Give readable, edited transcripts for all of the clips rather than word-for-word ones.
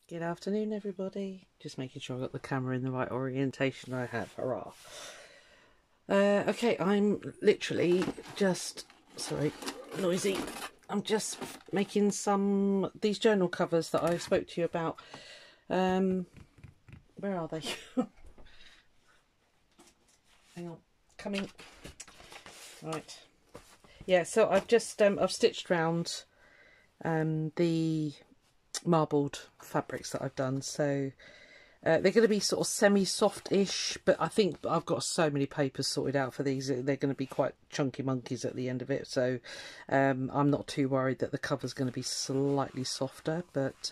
Good afternoon, everybody. Just making sure I got the camera in the right orientation. I have. Hurrah. Okay, I'm literally just... Sorry, noisy. I'm just making these journal covers that I spoke to you about. Where are they? Hang on. Coming. Right. Yeah, so I've just... I've stitched round the marbled fabrics that I've done, so they're going to be sort of semi-soft-ish, but I think I've got so many papers sorted out for these, they're going to be quite chunky monkeys at the end of it, so I'm not too worried that the cover's going to be slightly softer, but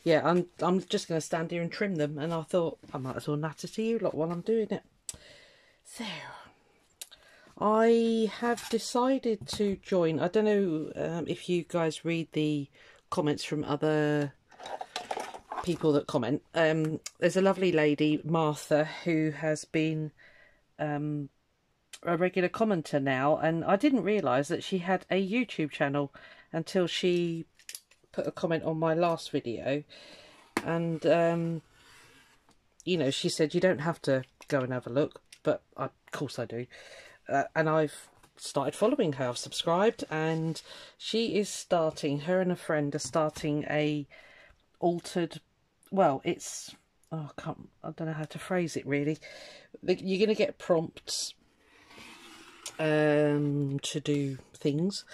yeah, I'm just going to stand here and trim them, and I thought I might as well natter to you lot while I'm doing it. So I have decided to join, I don't know if you guys read the comments from other people that comment. There's a lovely lady, Martha, who has been a regular commenter now, and I didn't realise that she had a YouTube channel until she put a comment on my last video, and you know, she said you don't have to go and have a look, but of course I do, and I've started following her. I've subscribed, and she is starting, her and a friend are starting a altered, well, it's, oh, I don't know how to phrase it really. You're going to get prompts to do things.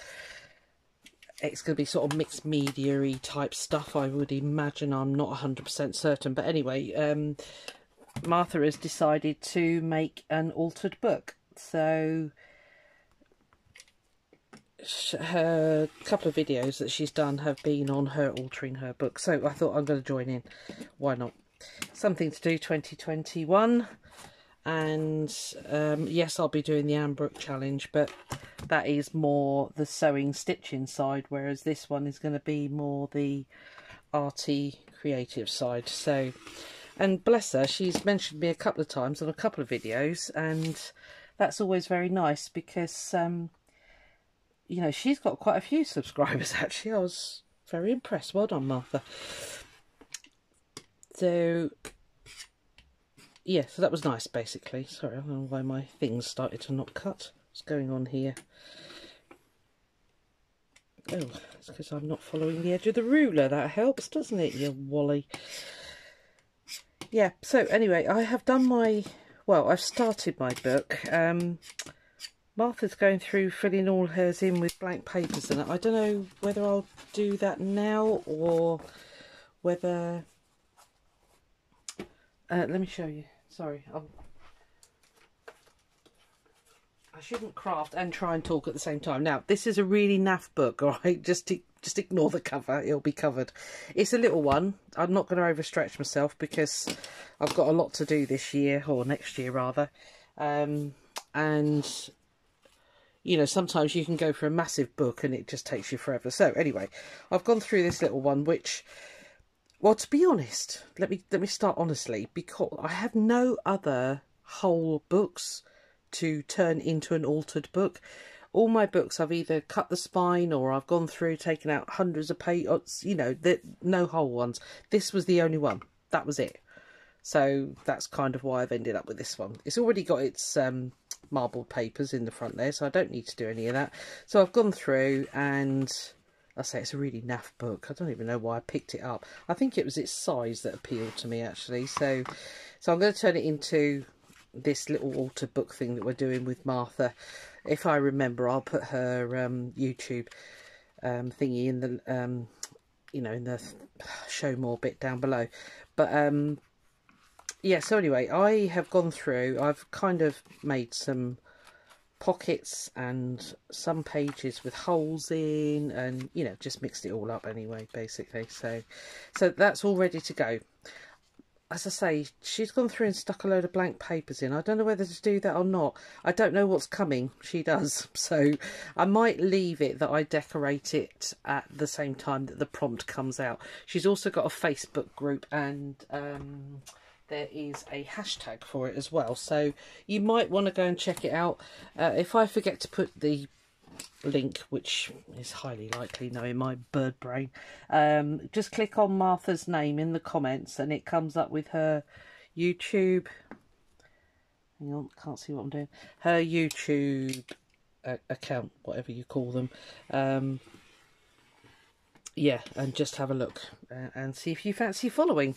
It's going to be sort of mixed media-y type stuff, I would imagine. I'm not 100% certain, but anyway, Martha has decided to make an altered book, so her couple of videos that she's done have been on her altering her book, so I thought I'm going to join in. Why not? Something to do 2021, and yes, I'll be doing the Ambrook challenge, but that is more the sewing stitching side, whereas this one is going to be more the arty creative side. So, and bless her, she's mentioned me a couple of times on a couple of videos, and that's always very nice because you know, she's got quite a few subscribers actually. I was very impressed. Well done, Martha. So yeah, so that was nice basically. Sorry, I don't know why my things started to not cut. What's going on here? Oh, it's because I'm not following the edge of the ruler. That helps, doesn't it, you wally? Yeah, so anyway, I have done my, well, I've started my book. Martha's going through filling all hers in with blank papers, and I don't know whether I'll do that now or whether... let me show you. Sorry, I shouldn't craft and try and talk at the same time. Now, this is a really naff book, all right? Just ignore the cover. It'll be covered. It's a little one. I'm not going to overstretch myself because I've got a lot to do this year, or next year rather. And you know, sometimes you can go for a massive book and it just takes you forever. So anyway, I've gone through this little one, which, well, to be honest, let me start honestly, because I have no other whole books to turn into an altered book. All my books, I've either cut the spine or I've gone through, taken out hundreds of pages, you know, no whole ones. This was the only one. That was it. So that's kind of why I've ended up with this one. It's already got its marbled papers in the front there, so I don't need to do any of that. So I've gone through, and I say it's a really naff book. I don't even know why I picked it up. I think it was its size that appealed to me actually. So I'm going to turn it into this little altered book thing that we're doing with Martha. If I remember, I'll put her YouTube thingy in the you know, in the show more bit down below. But yeah, so anyway, I have gone through, I've kind of made some pockets and some pages with holes in, and, you know, just mixed it all up anyway, basically. So that's all ready to go. As I say, she's gone through and stuck a load of blank papers in. I don't know whether to do that or not. I don't know what's coming. She does. So I might leave it that I decorate it at the same time that the prompt comes out. She's also got a Facebook group, and there is a hashtag for it as well, so you might want to go and check it out. If I forget to put the link, which is highly likely, knowing my bird brain. Just click on Martha's name in the comments and it comes up with her YouTube. Hang on, can't see what I'm doing. Her YouTube account, whatever you call them. Yeah, and just have a look and see if you fancy following.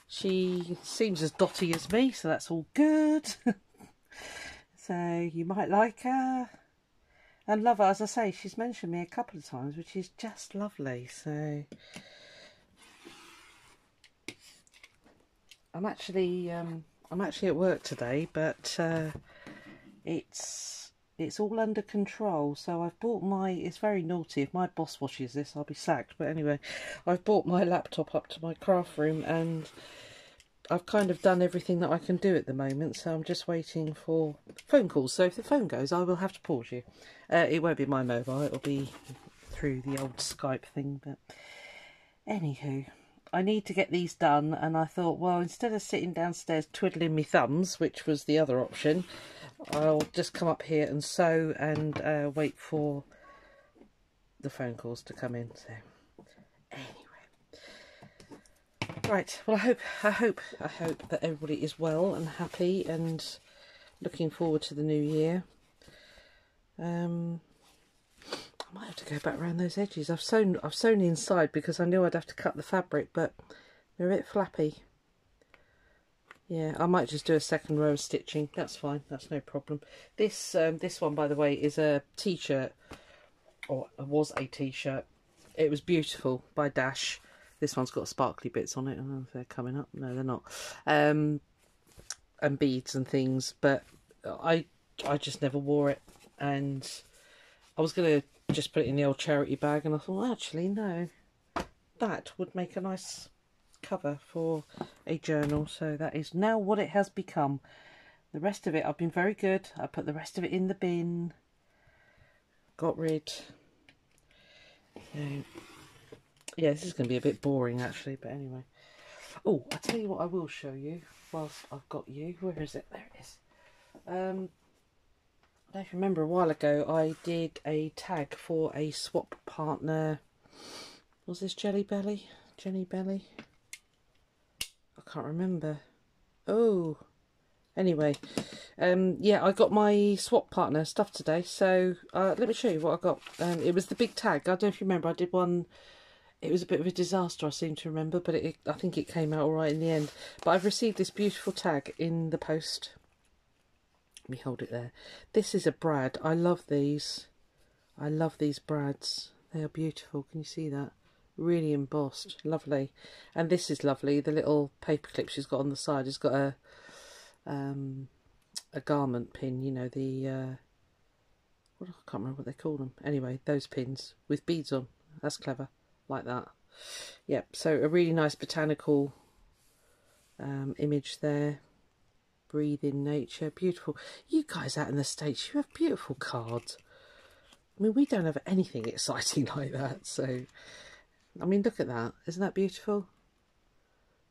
She seems as dotty as me, so that's all good. So you might like her and love her. As I say, she's mentioned me a couple of times, which is just lovely. So I'm actually at work today, but it's all under control. So I've bought my, it's very naughty, if my boss watches this I'll be sacked, but anyway, I've brought my laptop up to my craft room and I've kind of done everything that I can do at the moment, so I'm just waiting for phone calls. So if the phone goes, I will have to pause you. It won't be my mobile, it'll be through the old Skype thing. But anywho, I need to get these done, and I thought, well, instead of sitting downstairs twiddling my thumbs, which was the other option, I'll just come up here and sew and wait for the phone calls to come in. So anyway. Right, well, I hope that everybody is well and happy and looking forward to the new year. I might have to go back around those edges. I've sewn inside because I knew I'd have to cut the fabric, but they're a bit flappy. Yeah, I might just do a second row of stitching. That's fine. That's no problem. This one, by the way, is a t-shirt, or was a t-shirt. It was beautiful by Dash. This one's got sparkly bits on it. I don't know if they're coming up. No, they're not. And beads and things. But I just never wore it. And I was going to just put it in the old charity bag. And I thought, well, actually, no. That would make a nice cover for a journal. So that is now what it has become. The rest of it, I've been very good. I put the rest of it in the bin. Got rid. Yeah, this is going to be a bit boring actually, but anyway. Oh, I'll tell you what I will show you whilst I've got you. Where is it? There it is. I don't remember, a while ago I did a tag for a swap partner. Was this Jelly Belly? Jenny Belly? I can't remember. Oh, anyway. Yeah, I got my swap partner stuff today, so let me show you what I got. It was the big tag. I don't know if you remember, I did one. It was a bit of a disaster, I seem to remember, but I think it came out all right in the end. But I've received this beautiful tag in the post. Let me hold it there. This is a brad. I love these. I love these brads. They are beautiful. Can you see that? Really embossed. Lovely. And this is lovely. The little paper clip she's got on the side has got a garment pin. You know, the... I can't remember what they call them. Anyway, those pins with beads on. That's clever. Like that. Yep, so a really nice botanical image there. Breathe in nature. Beautiful. You guys out in the States, you have beautiful cards. I mean, we don't have anything exciting like that. So, I mean, look at that. Isn't that beautiful?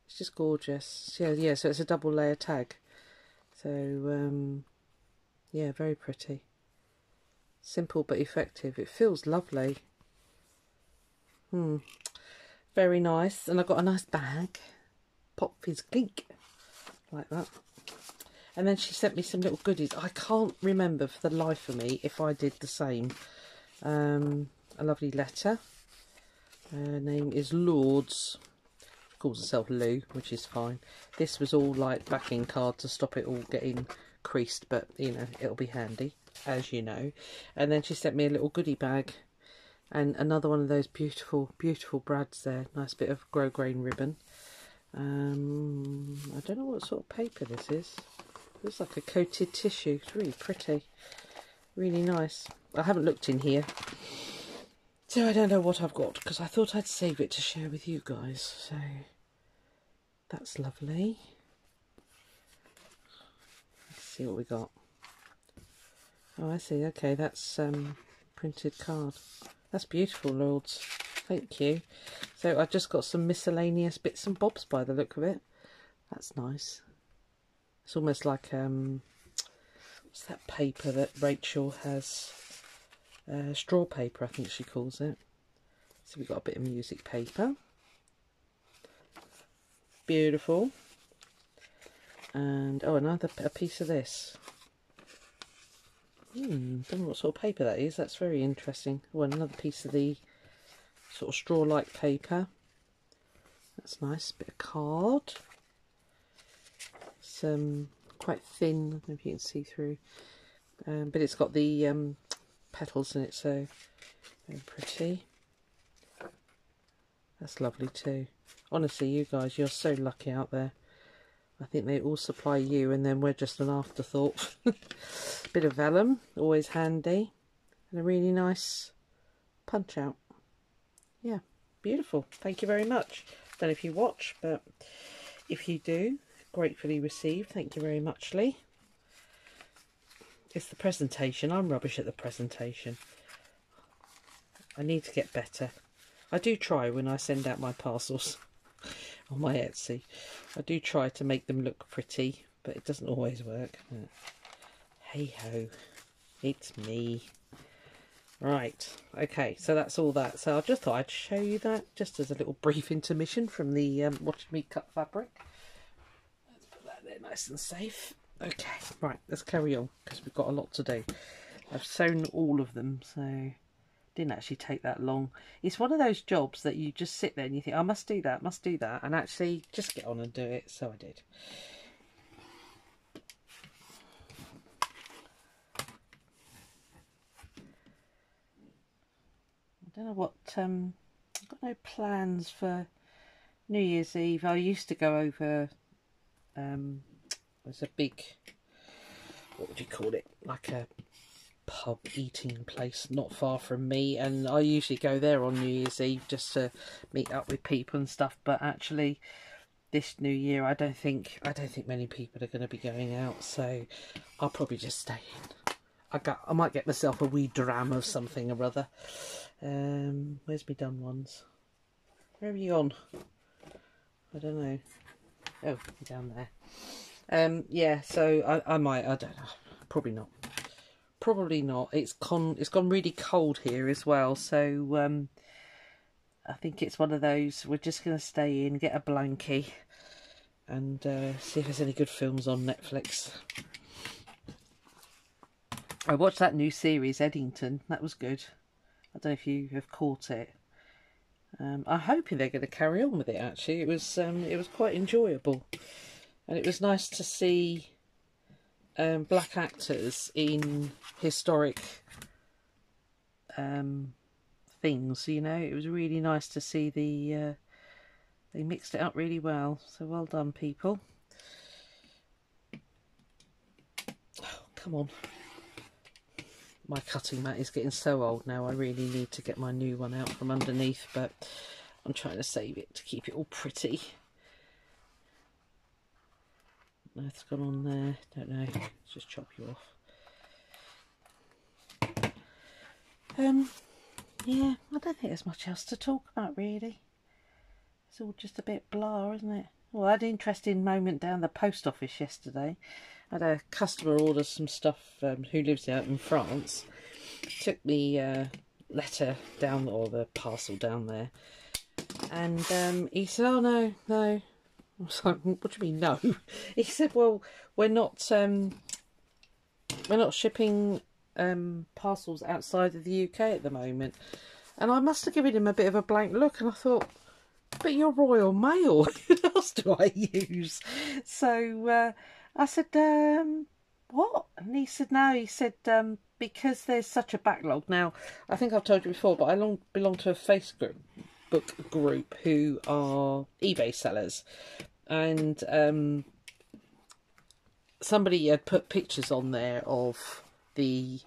It's just gorgeous. Yeah, so it's a double layer tag. So, yeah, very pretty. Simple but effective. It feels lovely. Very nice. And I got a nice bag. Pop fizz clink. Like that. And then she sent me some little goodies. I can't remember for the life of me if I did the same. A lovely letter. Her name is Lourdes. She calls herself Lou, which is fine. This was all like backing card to stop it all getting creased, but you know, it'll be handy, as you know. And then she sent me a little goodie bag. And another one of those beautiful, beautiful brads there. Nice bit of grosgrain ribbon. I don't know what sort of paper this is. It looks like a coated tissue. It's really pretty. Really nice. I haven't looked in here, so I don't know what I've got, because I thought I'd save it to share with you guys. So that's lovely. Let's see what we got. Oh, I see. Okay, that's printed card. That's beautiful, Lords. Thank you. So I just got some miscellaneous bits and bobs by the look of it. That's nice. It's almost like what's that paper that Rachel has? straw paper, I think she calls it. So we've got a bit of music paper. Beautiful. And, oh, a piece of this. Don't know what sort of paper that is. That's very interesting. Oh, and another piece of the sort of straw-like paper. That's nice. Bit of card. Some quite thin, I don't know if you can see through. But it's got the petals in it, so very pretty. That's lovely too. Honestly, you guys, you're so lucky out there. I think they all supply you and then we're just an afterthought. Bit of vellum, always handy. And a really nice punch out. Yeah, beautiful. Thank you very much. Don't know if you watch, but if you do, gratefully received. Thank you very much, Lee. It's the presentation. I'm rubbish at the presentation. I need to get better. I do try when I send out my parcels on my Etsy. I do try to make them look pretty, but it doesn't always work. Hey ho, it's me. Right, okay, so that's all that. So I just thought I'd show you that just as a little brief intermission from the watching me cut fabric. Let's put that there nice and safe. Okay, right, let's carry on because we've got a lot to do. I've sewn all of them, so didn't actually take that long. It's one of those jobs that you just sit there and you think, I must do that, and actually just get on and do it. So I did. I don't know what, I've got no plans for New Year's Eve. I used to go over, there's a big, what would you call it, like a pub eating place not far from me, and I usually go there on New Year's Eve just to meet up with people and stuff. But actually this New Year I don't think many people are going to be going out, so I'll probably just stay in. I might get myself a wee dram of something or other. Where's my done ones? Where have you gone? I don't know. Oh, down there. Yeah, so I might, I don't know, probably not. Probably not. It's gone really cold here as well, so I think it's one of those, we're just going to stay in, get a blankie and see if there's any good films on Netflix. I watched that new series, Eddington. That was good. I don't know if you have caught it. I'm hoping they're going to carry on with it, actually. It was quite enjoyable. And it was nice to see black actors in historic things, you know. It was really nice to see they mixed it up really well. So well done, people. Oh, come on. My cutting mat is getting so old now. I really need to get my new one out from underneath, but I'm trying to save it to keep it all pretty. It's gone on there. Don't know. Let's just chop you off. Yeah, I don't think there's much else to talk about really. It's all just a bit blah, isn't it? Well, I had an interesting moment down the post office yesterday. I had a customer order some stuff who lives out in France. Took the letter down, or the parcel down there, and he said, "Oh no, no." I was like, "What do you mean no?" He said, "Well, we're not shipping parcels outside of the UK at the moment." And I must have given him a bit of a blank look, and I thought, but you're Royal Mail. What else do I use? So I said, what? And he said, no. He said, because there's such a backlog. Now, I think I've told you before, but I belong to a Facebook group who are eBay sellers. And somebody had put pictures on there of the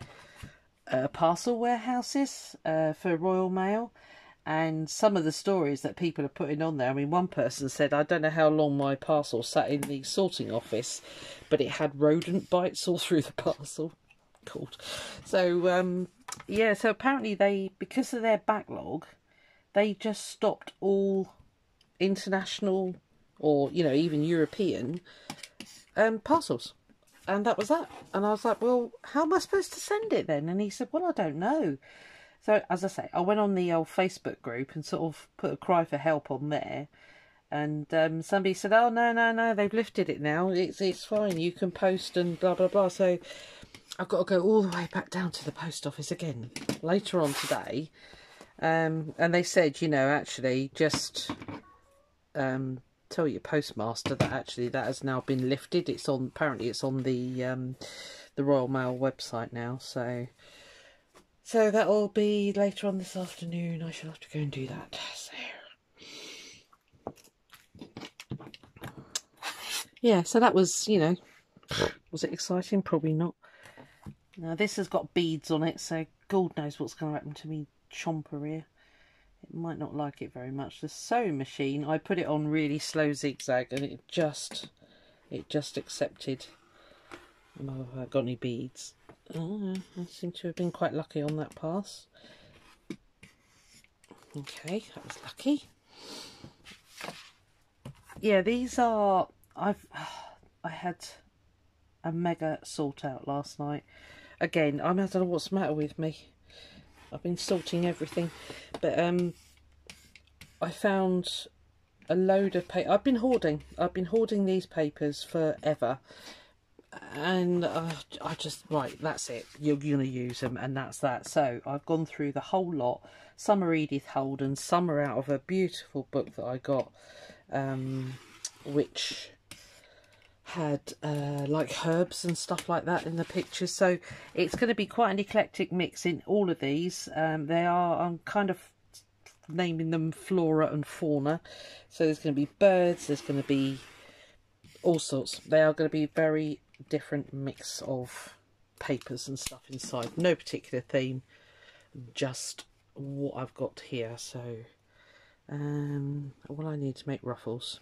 parcel warehouses for Royal Mail. And some of the stories that people are putting on there, I mean, one person said, I don't know how long my parcel sat in the sorting office, but it had rodent bites all through the parcel. Cool. So, yeah, so apparently because of their backlog, they just stopped all international or, you know, even European parcels. And that was that. And I was like, well, how am I supposed to send it then? And he said, well, I don't know. So, as I say, I went on the old Facebook group and sort of put a cry for help on there. And somebody said, oh, no, they've lifted it now. It's fine. You can post and blah, blah, blah. So I've got to go all the way back down to the post office again later on today. And they said, you know, actually just tell your postmaster that actually that has now been lifted. It's on, apparently it's on the Royal Mail website now. So that'll be later on this afternoon. I shall have to go and do that. So yeah, so that was, you know, was it exciting? Probably not. Now this has got beads on it, so God knows what's going to happen to me chomper here. It might not like it very much. The sewing machine, I put it on really slow zigzag and it just accepted. Oh, have I got any beads? Oh, I seem to have been quite lucky on that pass. Okay, that was lucky. Yeah, these are, I had a mega sort out last night. Again, I don't know what's the matter with me. I've been sorting everything, but I found a load of paper. I've been hoarding these papers forever, and I just, right, that's it. You're gonna use them, and that's that. So I've gone through the whole lot. Some are Edith Holden, some are out of a beautiful book that I got, which had like herbs and stuff like that in the pictures. So it's going to be quite an eclectic mix in all of these. They are, I'm kind of naming them flora and fauna. So there's going to be birds, there's going to be all sorts. They are going to be very different mix of papers and stuff inside. No particular theme, just what I've got here. So well, I need to make ruffles.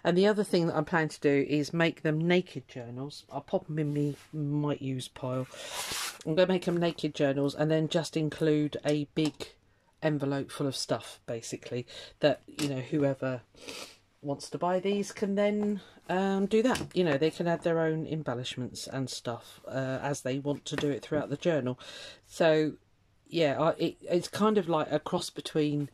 And the other thing that I'm planning to do is make them naked journals. I'll pop them in my might use pile. I'm going to make them naked journals and then just include a big envelope full of stuff, basically, that, you know, whoever wants to buy these can then do that. You know, they can add their own embellishments and stuff as they want to do it throughout the journal. So yeah, it's kind of like a cross between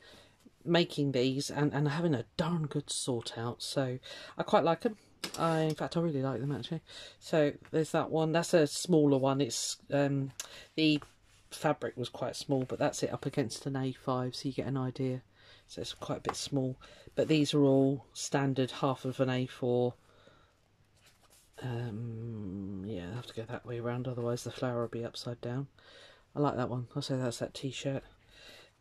making these and having a darn good sort out. So I quite like them. In fact, I really like them actually. So there's that one. That's a smaller one. It's the fabric was quite small, but that's it up against an A5, so you get an idea. So it's quite a bit small. But these are all standard half of an A4. Yeah, I have to go that way around, otherwise the flower will be upside down. I like that one. I'll say that's that t-shirt.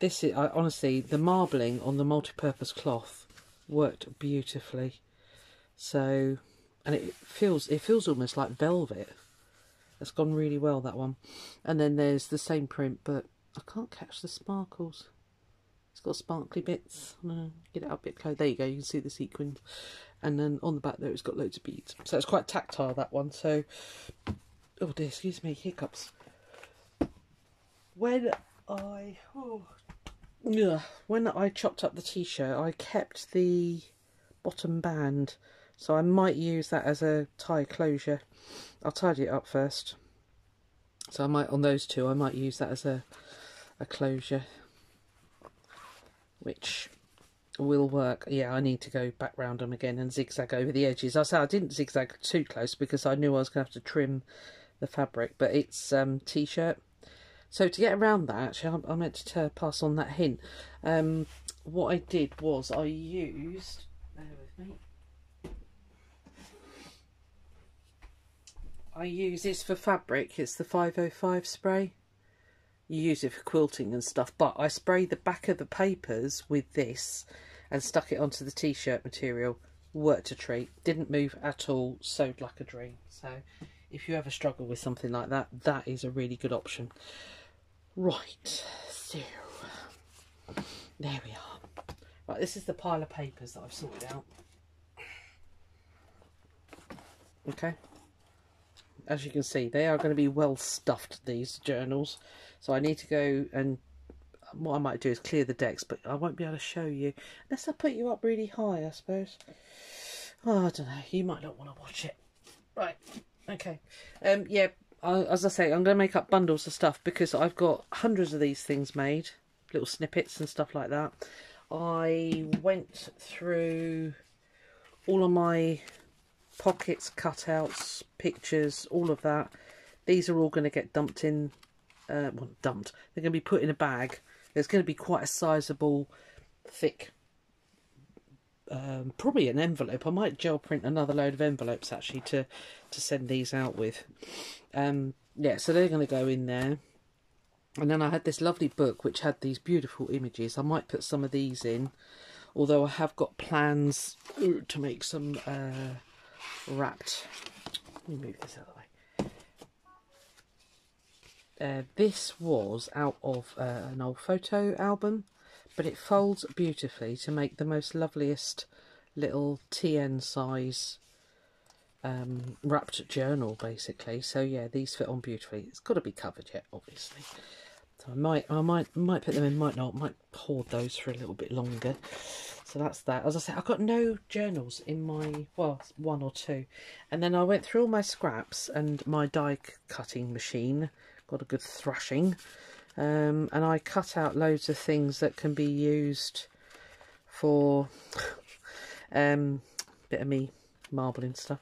This is, honestly, the marbling on the multi-purpose cloth worked beautifully. So, and it feels almost like velvet. It's gone really well, that one. And then there's the same print, but I can't catch the sparkles. It's got sparkly bits. Get it up a bit close. There you go. You can see the sequins. And then on the back there, it's got loads of beads. So it's quite tactile, that one. So, oh dear, excuse me, hiccups. When I chopped up the t-shirt, I kept the bottom band, so I might use that as a tie closure. I'll tidy it up first, so I might, on those two, I might use that as a closure, which will work. Yeah, I need to go back round them again and zigzag over the edges. I say I didn't zigzag too close because I knew I was going to have to trim the fabric, but it's t-shirt. So to get around that, actually, I meant to pass on that hint. What I did was I used, bear with me, I use this for fabric. It's the 505 spray. You use it for quilting and stuff, but I sprayed the back of the papers with this and stuck it onto the t-shirt material. Worked a treat. Didn't move at all. Sewed like a dream. So if you ever struggle with something like that, that is a really good option. Right, so there we are. Right, this is the pile of papers that I've sorted out. Okay, as you can see, they are going to be well stuffed, these journals. So I need to go, and what I might do is clear the decks, but I won't be able to show you unless I put you up really high, I suppose. Oh, I don't know, you might not want to watch it. Right, Okay. Yeah, as I say, I'm going to make up bundles of stuff because I've got hundreds of these things made, little snippets and stuff like that. I went through all of my pockets, cutouts, pictures, all of that. These are all going to get dumped in, well, dumped. They're going to be put in a bag. There's going to be quite a sizable, thick, probably an envelope. I might gel print another load of envelopes actually to send these out with. Yeah, so they're going to go in there. And then I had this lovely book which had these beautiful images. I might put some of these in, although I have got plans to make some wrapped. Let me move this out of the way. This was out of an old photo album, but it folds beautifully to make the most loveliest little TN size wrapped journal, basically. So yeah, these fit on beautifully. It's got to be covered yet, obviously. So I might put them in, might not, might hoard those for a little bit longer. So that's that. As I said, I've got no journals in my, well, one or two. And then I went through all my scraps and my die cutting machine got a good thrashing. And I cut out loads of things that can be used for bit of me marbling stuff.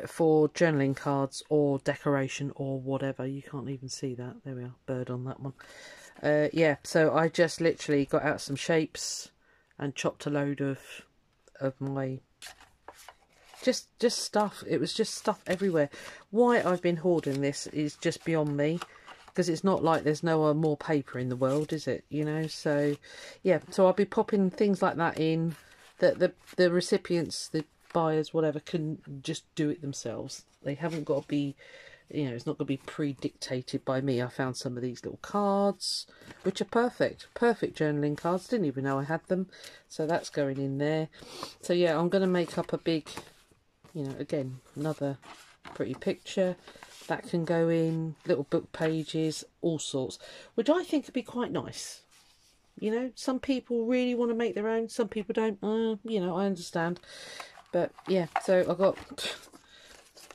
For journaling cards or decoration or whatever. You can't even see that. There we are, bird on that one. Yeah, so I just literally got out some shapes and chopped a load of my just stuff. It was just stuff everywhere. Why I've been hoarding this is just beyond me, because it's not like there's no more paper in the world, is it? You know, so yeah, so I'll be popping things like that in that the recipients, the buyers, whatever, can just do it themselves. They haven't got to be, you know, it's not going to be pre-dictated by me. I found some of these little cards which are perfect journaling cards. Didn't even know I had them, so that's going in there. So yeah, I'm going to make up a big, you know, again, another pretty picture that can go in, little book pages, all sorts, which I think would be quite nice. You know, some people really want to make their own, some people don't. You know, I understand. But yeah, so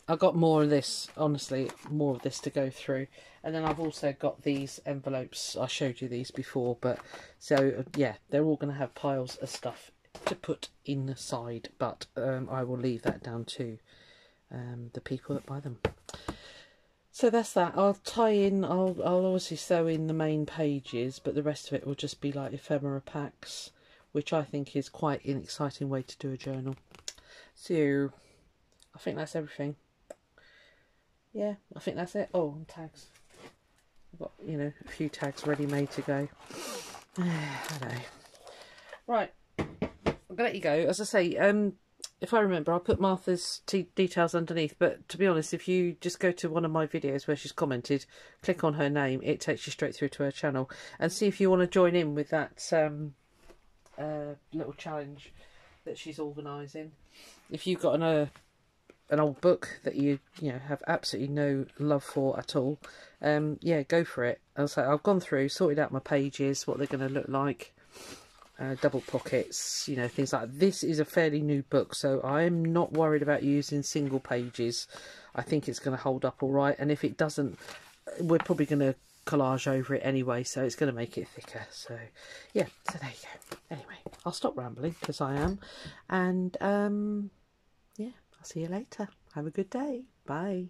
I got more of this, honestly, more of this to go through. And then I've also got these envelopes. I showed you these before, but so yeah, they're all going to have piles of stuff to put inside, but I will leave that down to the people that buy them. So that's that. I'll tie in, I'll obviously sew in the main pages, but the rest of it will just be like ephemera packs, which I think is quite an exciting way to do a journal. So I think that's everything. Yeah, I think that's it. Oh, and tags. I've got, you know, a few tags ready made to go. I know. Right, I'm gonna let you go. As I say, if I remember, I'll put Martha's details underneath, but to be honest, if you just go to one of my videos where she's commented, click on her name, it takes you straight through to her channel, and see if you want to join in with that little challenge that she's organising. If you've got an old book that you know have absolutely no love for at all, yeah, go for it. As I say, I've gone through, sorted out my pages, what they're going to look like. Double pockets, you know, things like that. This is a fairly new book, so I'm not worried about using single pages. I think it's going to hold up all right, and if it doesn't, we're probably going to collage over it anyway, so it's going to make it thicker. So yeah, so there you go. Anyway, I'll stop rambling because I am, and yeah, I'll see you later. Have a good day. Bye.